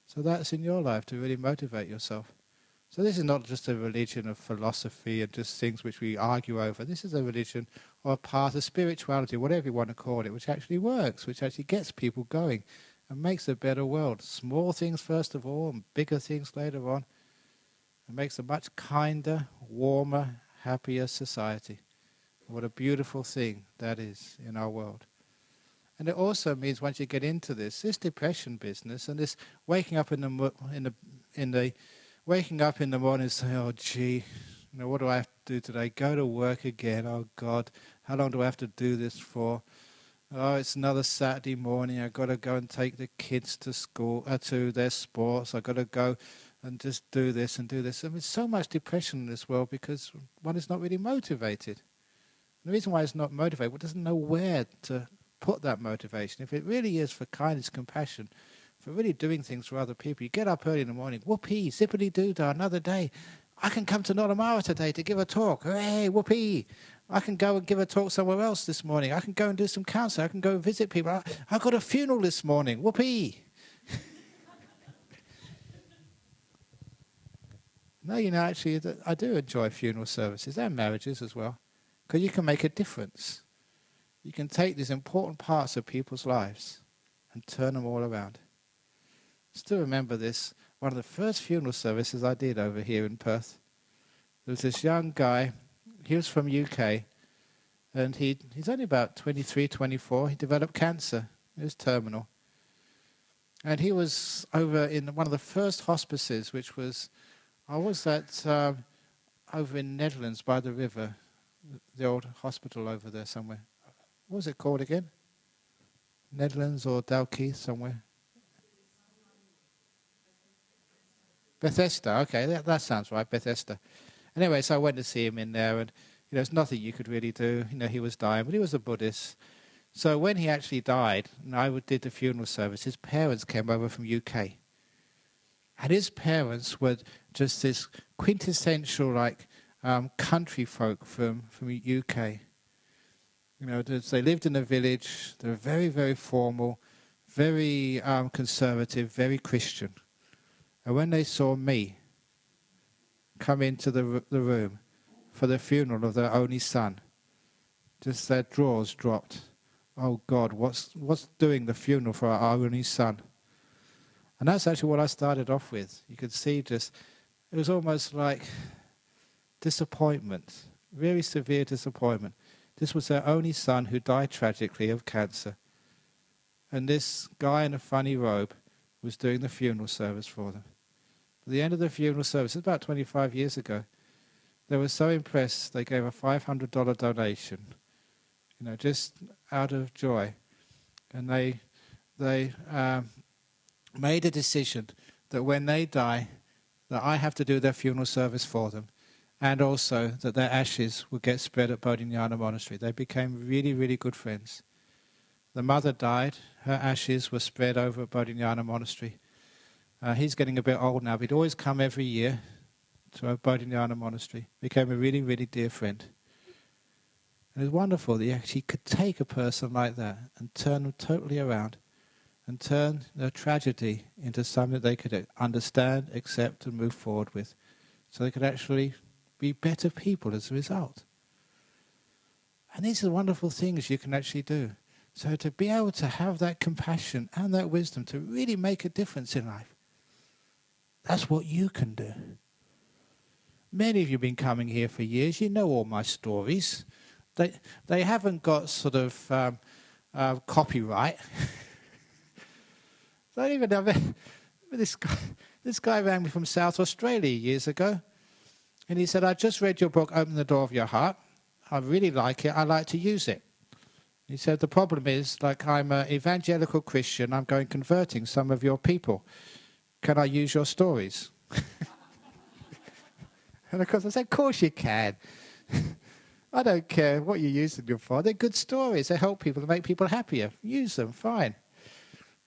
So that's in your life, to really motivate yourself. So this is not just a religion of philosophy and just things which we argue over. This is a religion or a path of spirituality, whatever you want to call it, which actually works, which actually gets people going and makes a better world. Small things first of all and bigger things later on. It makes a much kinder, warmer, happier society. What a beautiful thing that is in our world. And it also means once you get into this depression business and this waking up in the morning and say, oh gee, what do I have to do today? Go to work again. Oh God, how long do I have to do this for? Oh, it's another Saturday morning. I've got to go and take the kids to school, to their sports. I've got to go and just do this and do this. I mean, so much depression in this world because one is not really motivated. The reason why it's not motivated, one doesn't know where to put that motivation. If it really is for kindness, compassion, for really doing things for other people, you get up early in the morning, whoopee, zippity-doo-dah, another day. I can come to Nollamara today to give a talk. Hooray, whoopee. I can go and give a talk somewhere else this morning. I can go and do some counseling. I can go and visit people. I got a funeral this morning. Whoopee. No, actually, I do enjoy funeral services and marriages as well, because you can make a difference. You can take these important parts of people's lives and turn them all around. Still remember this, one of the first funeral services I did over here in Perth. There was this young guy, he was from UK, and he's only about 23, 24. He developed cancer. It was terminal. And he was over in one of the first hospices, which was, over in Netherlands by the river, the old hospital over there somewhere. What was it called again? Netherlands or Dalkeith somewhere? Bethesda, okay, that sounds right, Bethesda. Anyway, so I went to see him in there, and there's nothing you could really do. He was dying, but he was a Buddhist. So when he actually died, and I did the funeral service, his parents came over from UK. And his parents were just this quintessential, country folk from UK. They lived in a village. They were very, very formal, very conservative, very Christian. And when they saw me come into the room for the funeral of their only son, just their drawers dropped. Oh God, what's doing the funeral for our only son? And that's actually what I started off with. You could see it was almost like disappointment, very severe disappointment. This was their only son who died tragically of cancer. And this guy in a funny robe was doing the funeral service for them. At the end of the funeral service, about 25 years ago, they were so impressed they gave a $500 donation, just out of joy. And they made a decision that when they die, that I have to do their funeral service for them, and also that their ashes would get spread at Bodhinyana Monastery. They became really, really good friends. The mother died. Her ashes were spread over at Bodhinyana Monastery. He's getting a bit old now, but he'd always come every year to Bodhinyana Monastery. Became a really, really dear friend. And it's wonderful that you actually could take a person like that and turn them totally around and turn their tragedy into something they could understand, accept, and move forward with. So they could actually be better people as a result. And these are wonderful things you can actually do. So to be able to have that compassion and that wisdom to really make a difference in life, that's what you can do. Many of you have been coming here for years. You know all my stories. They haven't got sort of copyright. They don't even have it. This guy rang me from South Australia years ago, and he said, "I just read your book, Open the Door of Your Heart. I really like it. I like to use it. He said, the problem is, like, I'm an evangelical Christian, I'm going converting some of your people. Can I use your stories? And of course I said, of course you can. I don't care what you're using them for. They're good stories. They help people, to make people happier. Use them, fine.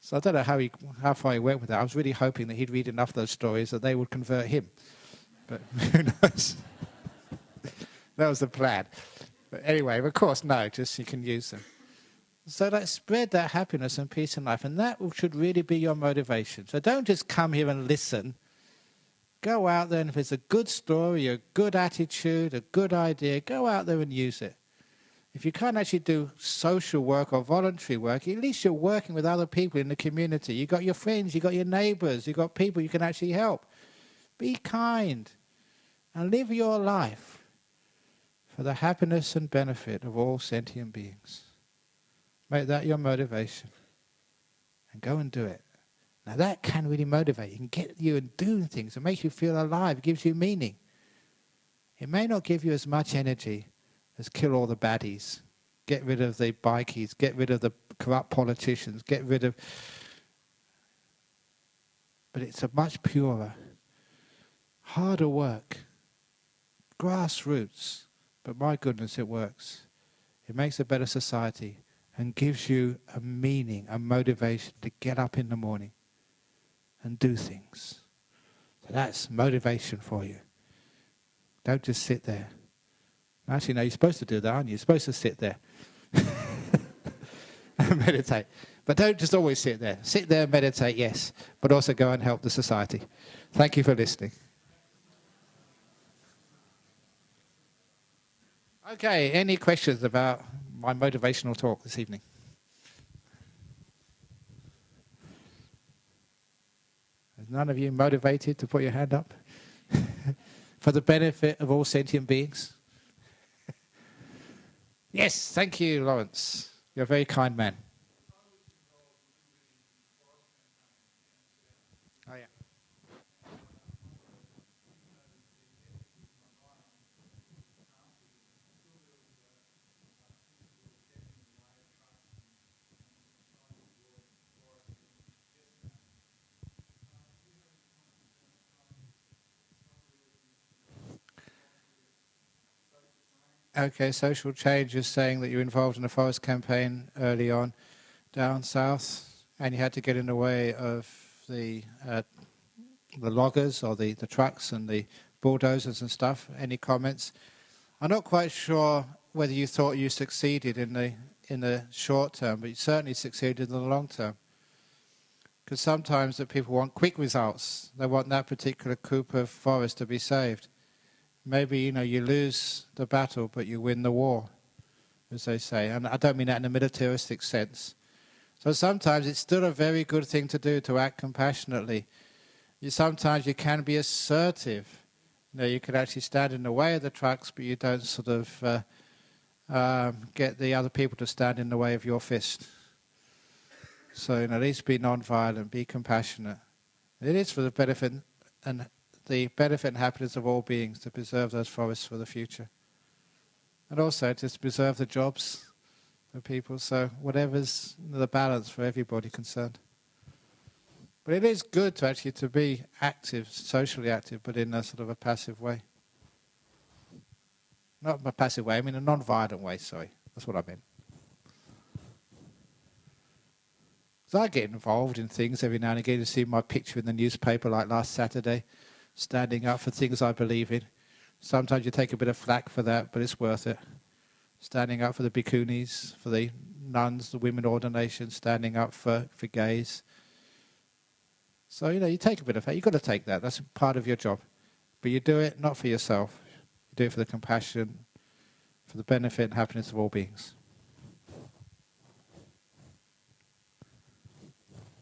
So I don't know how far he went with that. I was really hoping that he'd read enough of those stories that they would convert him. But who knows? That was the plan. But anyway, of course, no, just you can use them. So like, spread that happiness and peace in life. And that should really be your motivation. So don't just come here and listen. Go out there, and if it's a good story, a good attitude, a good idea, go out there and use it. If you can't actually do social work or voluntary work, at least you're working with other people in the community. You've got your friends, you've got your neighbours, you've got people you can actually help. Be kind and live your life for the happiness and benefit of all sentient beings. Make that your motivation and go and do it. Now that can really motivate you and get you and doing things. It makes you feel alive. It gives you meaning. It may not give you as much energy as kill all the baddies, get rid of the bikies, get rid of the corrupt politicians, get rid of... But it's a much purer, harder work, grassroots. But my goodness, it works. It makes a better society and gives you a meaning, a motivation to get up in the morning and do things. So that's motivation for you. Don't just sit there. Actually, no, you're supposed to do that, aren't you? You're supposed to sit there and meditate. But don't just always sit there. Sit there and meditate, yes, but also go and help the society. Thank you for listening. Okay, any questions about my motivational talk this evening? Is none of you motivated to put your hand up? For the benefit of all sentient beings? Yes, thank you, Lawrence. You're a very kind man. Oh, yeah. Okay, social change is saying that you're involved in a forest campaign early on down south, and you had to get in the way of the loggers or the trucks and the bulldozers and stuff. Any comments? I'm not quite sure whether you thought you succeeded in the short term, but you certainly succeeded in the long term. Because sometimes that people want quick results. They want that particular coop of forest to be saved. Maybe, you lose the battle, but you win the war, as they say. And I don't mean that in a militaristic sense. So sometimes it's still a very good thing to do, to act compassionately. Sometimes you can be assertive. You can actually stand in the way of the trucks, but you don't sort of get the other people to stand in the way of your fist. So at least be non-violent, be compassionate. It is for the benefit and happiness of all beings to preserve those forests for the future. And also just preserve the jobs for people, so whatever's the balance for everybody concerned. But it is good to be active, socially active, but in a sort of a passive way. Not a passive way, I mean a non-violent way, sorry. That's what I meant. So I get involved in things every now and again. You see my picture in the newspaper like last Saturday, standing up for things I believe in. Sometimes you take a bit of flack for that, but it's worth it. Standing up for the bhikkhunis, for the nuns, the women ordination, standing up for gays. So, you take a bit of that. You've got to take that. That's part of your job. But you do it not for yourself. You do it for the compassion, for the benefit and happiness of all beings.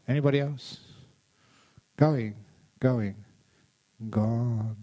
Anybody else? Going, gone.